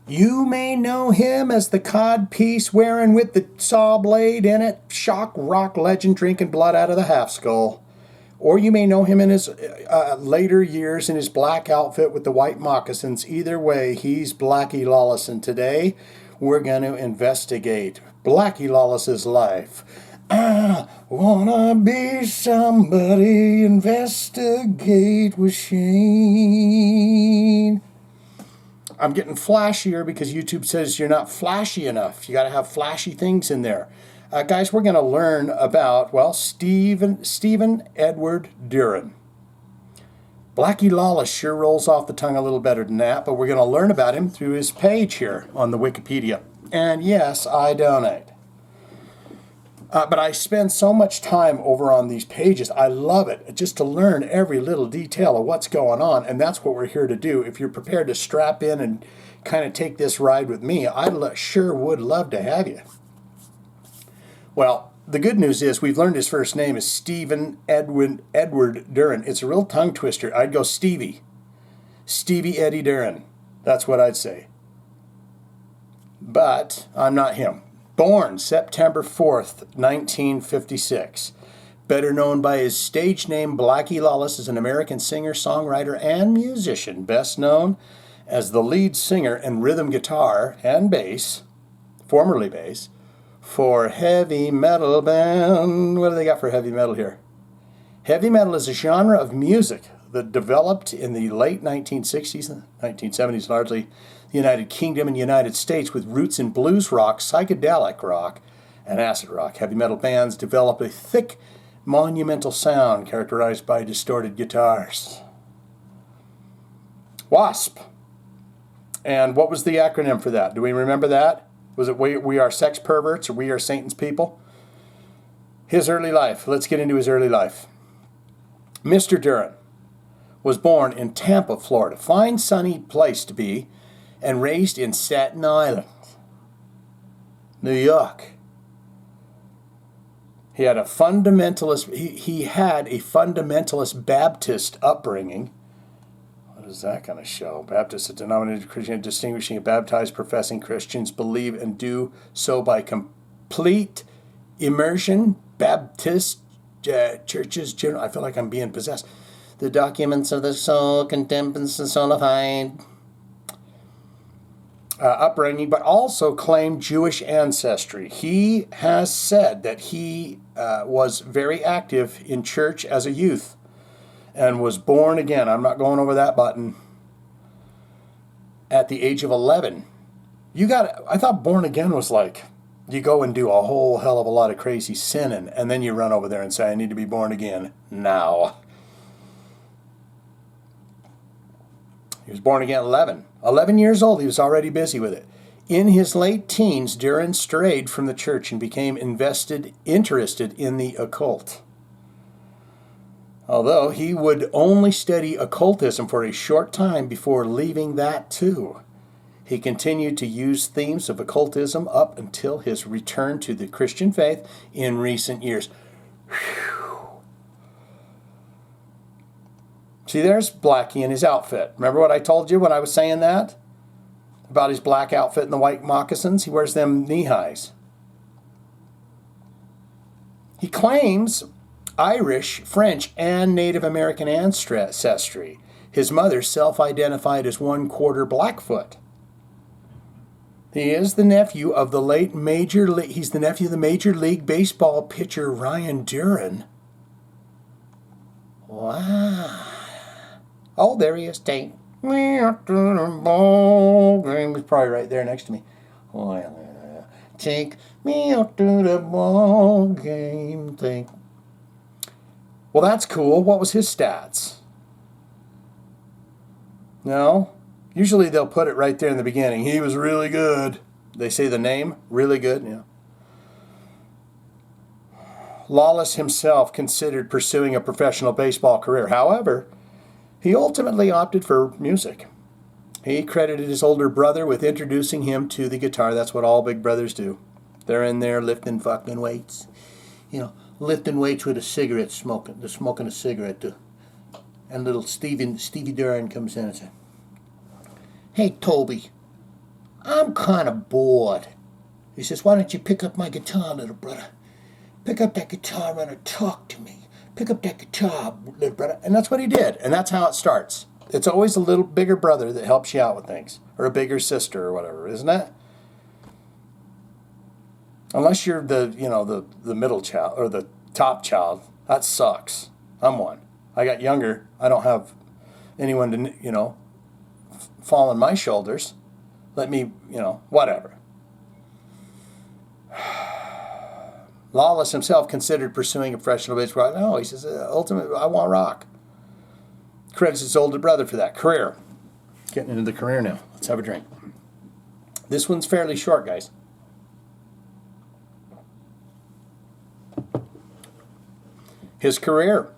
You may know him as the cod-piece wearing with the saw blade in it, shock rock legend drinking blood out of the half skull. Or you may know him in his later years in his black outfit with the white moccasins. Either way, he's Blackie Lawless, and today we're going to investigate Blackie Lawless's life. I wanna be somebody, investigate with Shane. I'm getting flashier because YouTube says you're not flashy enough. You got to have flashy things in there. Guys, we're going to learn about, well, Stephen Edward Duran. Blackie Lawless sure rolls off the tongue a little better than that, but we're going to learn about him through his page here on the Wikipedia. And yes, I donate. But I spend so much time over on these pages. I love it, just to learn every little detail of what's going on, and that's what we're here to do. If you're prepared to strap in and kind of take this ride with me, I sure would love to have you. Well, the good news is we've learned his first name is Stephen Edward Duran. It's a real tongue twister. I'd go Stevie Eddie Duran. That's what I'd say. But I'm not him. Born September 4th, 1956. Better known by his stage name, Blackie Lawless is an American singer, songwriter, and musician, best known as the lead singer and rhythm guitar and bass, formerly bass, for heavy metal band. What do they got for heavy metal here? Heavy metal is a genre of music that developed in the late 1960s and 1970s, largely the United Kingdom and United States, with roots in blues rock, psychedelic rock, and acid rock. Heavy metal bands develop a thick, monumental sound characterized by distorted guitars. WASP. And what was the acronym for that? Do we remember that? Was it We Are Sex Perverts or We Are Satan's People? His early life. Let's get into his early life. Mr. Duran was born in Tampa, Florida. Fine, sunny place to be. And raised in Staten Island, New York. He had a fundamentalist Baptist upbringing. What is that going to show? Baptist, a denominated Christian distinguishing baptized professing Christians believe and do so by complete immersion. Baptist churches general. I feel like I'm being possessed. The documents of the soul, contemptance and solidified. Upbringing, but also claimed Jewish ancestry. He has said that he was very active in church as a youth and was born again. I'm not going over that button. At the age of 11. I thought born again was like you go and do a whole hell of a lot of crazy sinning and then you run over there and say, I need to be born again now. He was born again at 11. 11 years old, he was already busy with it. In his late teens, Duran strayed from the church and became interested in the occult. Although he would only study occultism for a short time before leaving that too. He continued to use themes of occultism up until his return to the Christian faith in recent years. Whew. See, there's Blackie in his outfit. Remember what I told you when I was saying that? About his black outfit and the white moccasins? He wears them knee-highs. He claims Irish, French, and Native American ancestry. His mother self-identified as one-quarter Blackfoot. He is the nephew of the late he's the nephew of the Major League Baseball pitcher Ryan Duran. Wow. Oh, there he is. Take me out to the ball game. He's probably right there next to me. Oh, yeah. Take me out to the ball game. Well, that's cool. What was his stats? No? Usually they'll put it right there in the beginning. He was really good. They say the name, really good. Yeah. Lawless himself considered pursuing a professional baseball career. However, he ultimately opted for music. He credited his older brother with introducing him to the guitar. That's what all big brothers do. They're in there lifting fucking weights. Lifting weights with a cigarette, smoking. They're smoking a cigarette. And little Stevie Duran comes in and says, Hey, Toby, I'm kind of bored. He says, why don't you pick up my guitar, little brother? Pick up that guitar and talk to me. Pick up that guitar, little brother. And that's what he did. And that's how it starts. It's always a little bigger brother that helps you out with things. Or a bigger sister or whatever, isn't it? Unless you're the middle child or the top child. That sucks. I'm one. I got younger. I don't have anyone to, fall on my shoulders. Let me, whatever. Lawless himself considered pursuing a professional baseball. No, he says, ultimately, I want rock. Credits his older brother for that career. Getting into the career now. Let's have a drink. This one's fairly short, guys. His career.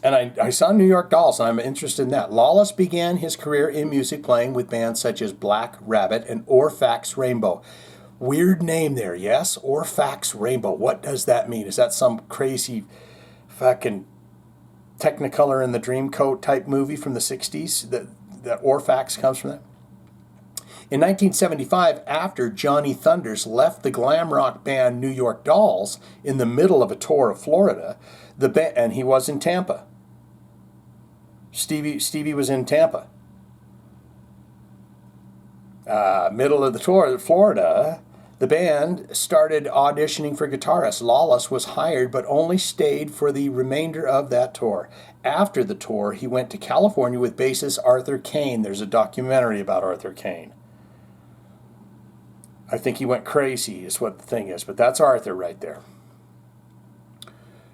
And I saw New York Dolls, and I'm interested in that. Lawless began his career in music playing with bands such as Black Rabbit and Orphax Rainbow. Weird name there, yes? Orphax Rainbow. What does that mean? Is that some crazy fucking Technicolor in the Dreamcoat type movie from the 60s? That Orphax comes from that? In 1975, after Johnny Thunders left the glam rock band New York Dolls in the middle of a tour of Florida, and he was in Tampa. Stevie was in Tampa. Middle of the tour of Florida, the band started auditioning for guitarists. Lawless was hired, but only stayed for the remainder of that tour. After the tour, he went to California with bassist Arthur Kane. There's a documentary about Arthur Kane. I think he went crazy is what the thing is, but that's Arthur right there.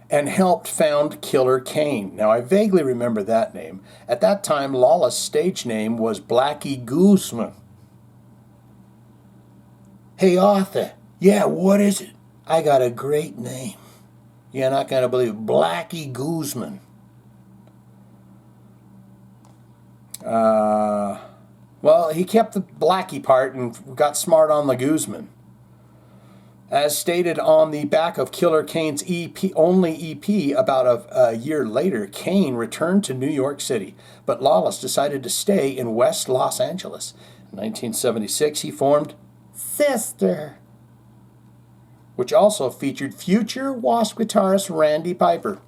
And helped found Killer Kane. Now, I vaguely remember that name. At that time, Lawless' stage name was Blackie Guzman. Hey, Arthur. Yeah, what is it? I got a great name. You're not going to believe it. Blackie Guzman. Well, he kept the Blackie part and got smart on the Guzman. As stated on the back of Killer Kane's only EP about a year later, Kane returned to New York City, but Lawless decided to stay in West Los Angeles. In 1976, he formed Sister, which also featured future WASP guitarist Randy Piper.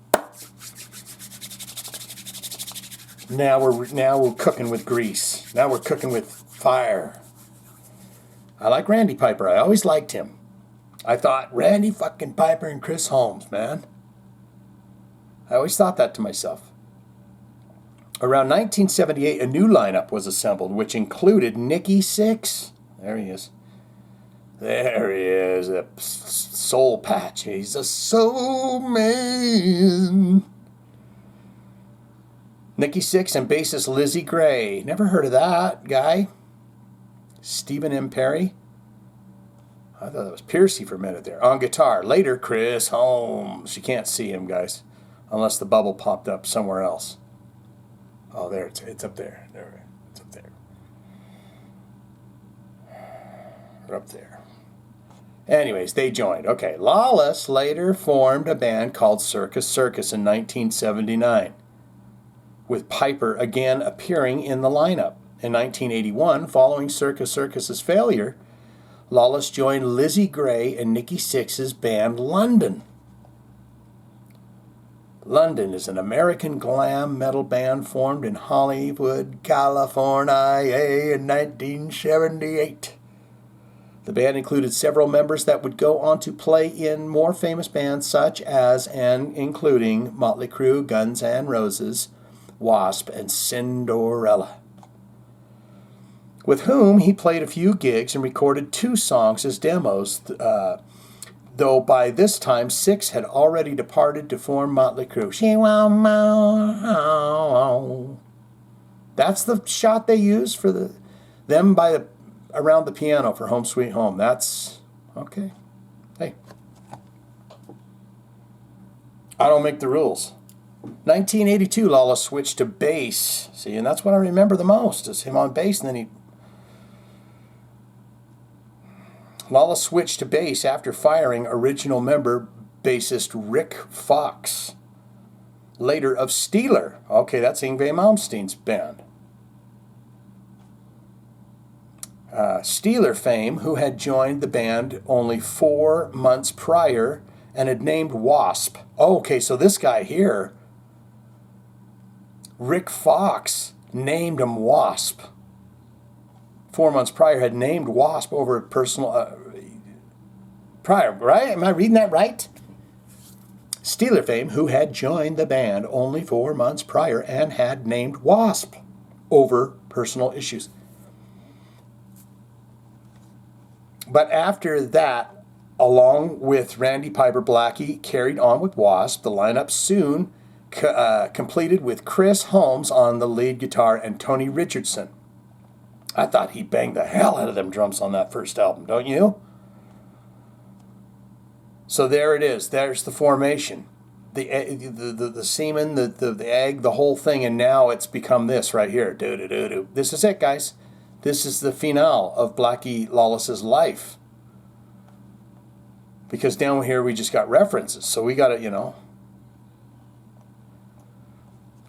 Now we're cooking with grease. Now we're cooking with fire. I like Randy Piper. I always liked him. I thought, Randy fucking Piper and Chris Holmes, man. I always thought that to myself. Around 1978, a new lineup was assembled, which included Nikki Sixx. There he is. There he is, a soul patch. He's a soul man. Nikki Sixx and bassist Lizzie Gray. Never heard of that guy. Stephen M. Perry. I thought that was Piercy for a minute there. On guitar. Later, Chris Holmes. You can't see him, guys, unless the bubble popped up somewhere else. Oh, there. It's up there. There. It's up there. Or up there. Anyways, they joined. Okay. Lawless later formed a band called Circus Circus in 1979, with Piper again appearing in the lineup. In 1981, following Circus Circus's failure, Lawless joined Lizzie Gray and Nikki Sixx's band London. London is an American glam metal band formed in Hollywood, California in 1978. The band included several members that would go on to play in more famous bands such as and including Motley Crue, Guns N' Roses, WASP, and Cinderella, with whom he played a few gigs and recorded 2 songs as demos, though by this time Sixx had already departed to form Motley Crue. That's the shot they used for them around the piano for Home Sweet Home. That's okay. Hey, I don't make the rules. 1982, Lawless switched to bass. See, and that's what I remember the most, is him on bass, and then Lawless switched to bass after firing original member bassist Rick Fox, later of Steeler. Okay, that's Yngwie Malmsteen's band. Steeler fame, who had joined the band only 4 months prior and had named W.A.S.P. Oh, okay, so this guy here, Rick Fox, named him W.A.S.P. 4 months prior had named W.A.S.P. over a personal... prior, right? Am I reading that right? Steeler fame, who had joined the band only 4 months prior and had named W.A.S.P. over personal issues. But after that, along with Randy Piper, Blackie carried on with W.A.S.P. The lineup soon completed with Chris Holmes on the lead guitar and Tony Richardson. I thought he banged the hell out of them drums on that first album, don't you? So there it is. There's the formation. The semen, the egg, the whole thing, and now it's become this right here. Do-do-do-do. This is it, guys. This is the finale of Blackie Lawless's life. Because down here we just got references. So we got to,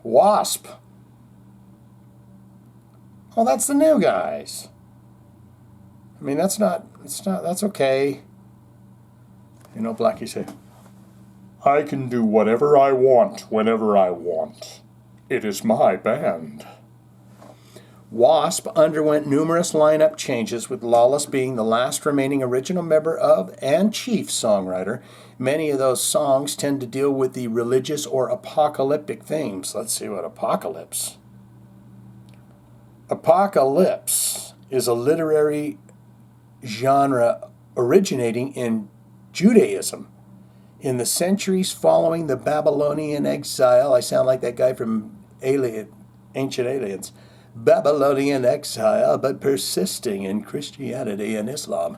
W.A.S.P. Oh, that's the new guys. I mean, that's okay. Blackie said, I can do whatever I want, whenever I want. It is my band. W.A.S.P. underwent numerous lineup changes, with Lawless being the last remaining original member of and chief songwriter. Many of those songs tend to deal with the religious or apocalyptic themes. Let's see what apocalypse. Apocalypse is a literary genre originating in Judaism. In the centuries following the Babylonian exile, I sound like that guy from Ancient Aliens. Babylonian exile, but persisting in Christianity and Islam.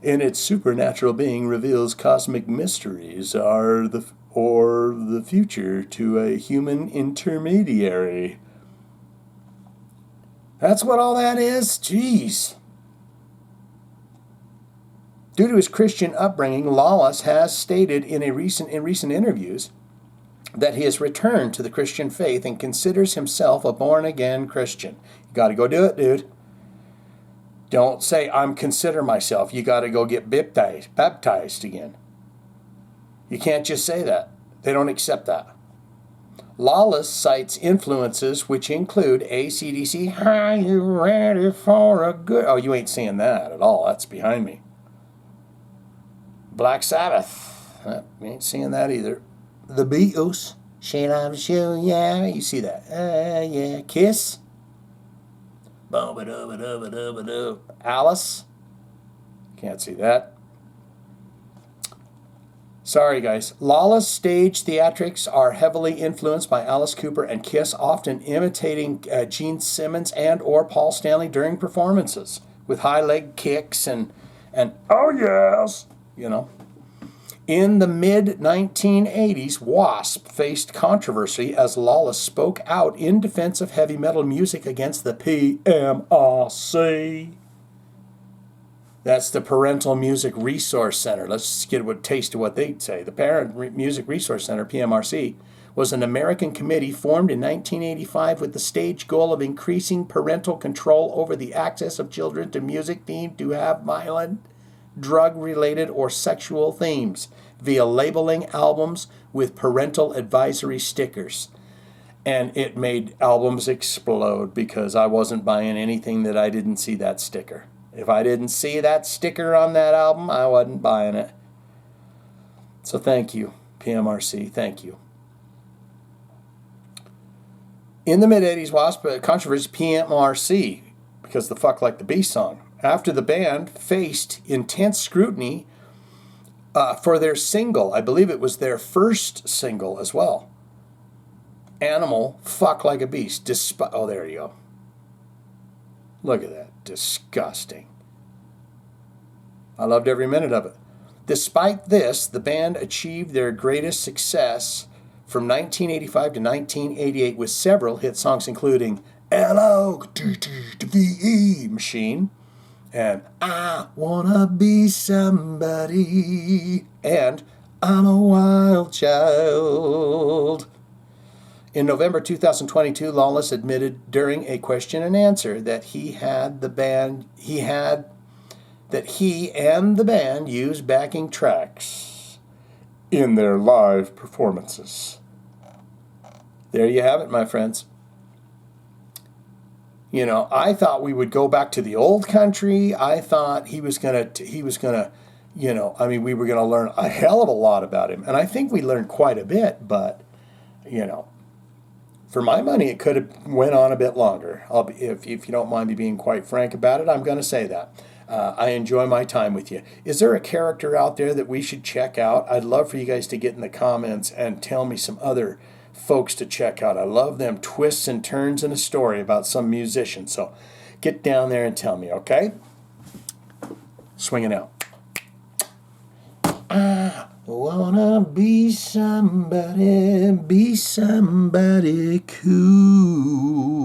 In its supernatural being reveals cosmic mysteries or the future to a human intermediary. That's what all that is? Jeez. Due to his Christian upbringing, Lawless has stated in recent interviews that he has returned to the Christian faith and considers himself a born-again Christian. You got to go do it, dude. Don't say, I'm consider myself. You got to go get baptized again. You can't just say that. They don't accept that. Lawless cites influences which include AC/DC. Are you ready for a good... Oh, you ain't seeing that at all. That's behind me. Black Sabbath. You ain't seeing that either. The Beatles. She loves you, yeah. You see that? Yeah. Kiss. Alice. Can't see that. Sorry, guys. Lawless stage theatrics are heavily influenced by Alice Cooper and Kiss, often imitating Gene Simmons and or Paul Stanley during performances with high leg kicks and oh yes, In the mid-1980s, W.A.S.P. faced controversy as Lawless spoke out in defense of heavy metal music against the PMRC. That's the Parental Music Resource Center. Let's just get a taste of what they say. The Parent Music Resource Center, PMRC, was an American committee formed in 1985 with the stage goal of increasing parental control over the access of children to music deemed to have violent, drug-related, or sexual themes via labeling albums with parental advisory stickers. And it made albums explode because I wasn't buying anything that I didn't see that sticker. If I didn't see that sticker on that album, I wasn't buying it. So thank you, PMRC. Thank you. In the mid-80s, W.A.S.P. controversy PMRC because the Fuck Like the Beast song. After the band faced intense scrutiny for their single, I believe it was their first single as well. Animal, Fuck Like a Beast. Oh, there you go. Look at that. Disgusting. I loved every minute of it. Despite this, the band achieved their greatest success from 1985 to 1988 with several hit songs, including L-O-T-T-V-E Machine and I Wanna Be Somebody and I'm a Wild Child. In November 2022, Lawless admitted during a question and answer that he and the band used backing tracks in their live performances. There you have it, my friends. You know, I thought we would go back to the old country. I thought he was gonna, you know, I mean, we were gonna learn a hell of a lot about him, and I think we learned quite a bit. But, you know, for my money, it could have went on a bit longer. If you don't mind me being quite frank about it, I'm going to say that. I enjoy my time with you. Is there a character out there that we should check out? I'd love for you guys to get in the comments and tell me some other folks to check out. I love them twists and turns in a story about some musician. So get down there and tell me, okay? Swinging out. Wanna be somebody cool.